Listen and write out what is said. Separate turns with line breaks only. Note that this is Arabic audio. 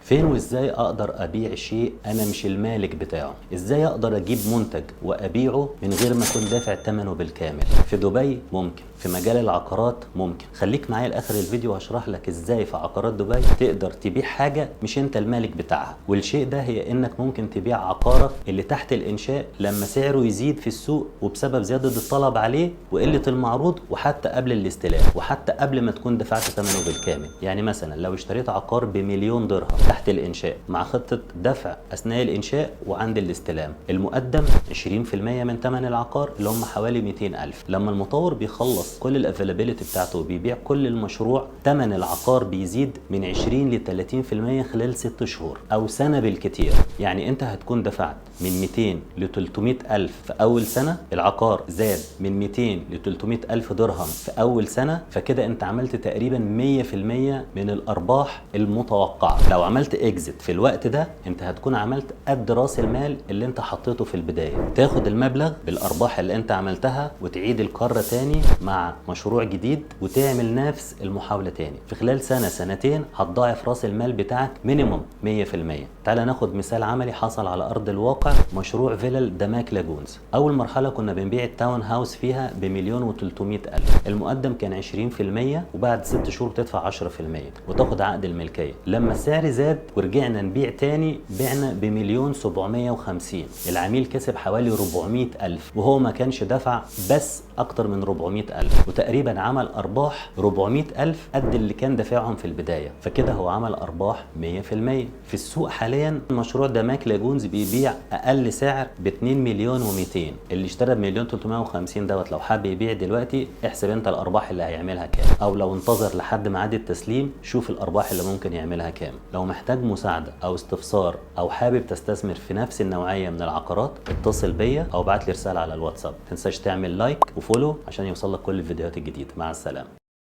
فين وازاي اقدر ابيع شيء انا مش المالك بتاعه؟ ازاي اقدر اجيب منتج وابيعه من غير ما اكون دافع ثمنه بالكامل؟ في دبي ممكن، في مجال العقارات ممكن. خليك معايا لاخر الفيديو هشرح لك ازاي في عقارات دبي تقدر تبيع حاجه مش انت المالك بتاعها. والشيء ده هي انك ممكن تبيع عقارك اللي تحت الانشاء لما سعره يزيد في السوق وبسبب زياده الطلب عليه وقله المعروض، وحتى قبل الاستلام، وحتى قبل ما تكون دفعت ثمنه بالكامل. يعني مثلا لو اشتريت عقار بمليون درهم تحت الانشاء مع خطه دفع اثناء الانشاء وعند الاستلام، المقدم 20% من ثمن العقار اللي هم حوالي 200,000. لما المطور بيخلص كل الافيلابيلتي بتاعته وبيبيع كل المشروع، ثمن العقار بيزيد من 20 ل 30% خلال 6 شهور او سنه بالكتير. يعني انت هتكون دفعت من 200 ل 300,000 في اول سنه، العقار زاد من 200 ل 300,000 درهم في اول سنه، فكده انت عملت تقريبا 100% من الارباح المتوقعه. لو عملت اكزit في الوقت ده انت هتكون عملت قد راس المال اللي انت حطيته في البدايه. تاخد المبلغ بالارباح اللي انت عملتها وتعيد الكره تاني مع مشروع جديد وتعمل نفس المحاوله تاني. في خلال سنه سنتين هتضاعف راس المال بتاعك مينيموم 100%. تعال ناخد مثال عملي حصل على ارض الواقع، مشروع فيلل دماك لاجونز. اول مرحله كنا بنبيع التاون هاوس فيها بمليون و300,000. المقدم كان 20%، وبعد 6 شهور بتدفع 10% وتاخد عقد الملكيه. لما السعر زاد ورجعنا نبيع تاني بعنا بمليون 750. العميل كسب حوالي 400,000 وهو ما كانش دفع بس اكتر من 400,000، وتقريبا عمل ارباح 400,000 قد اللي كان دافعهم في البدايه. فكده هو عمل ارباح 100%. في السوق حاليا مشروع دماك لاجونز بيبيع اقل سعر ب 2 مليون و200. اللي اشترى بمليون 350 دوت لو حابب يبيع دلوقتي احسب انت الارباح اللي هيعملها كام، او لو انتظر لحد ميعاد التسليم شوف الارباح اللي ممكن يعملها كام. لو محتاج مساعده او استفسار او حابب تستثمر في نفس النوعيه من العقارات اتصل بيا او ابعت لي رساله على الواتساب. ما تنساش تعمل لايك وفولو عشان يوصلك كل الفيديوهات الجديده. مع السلامه.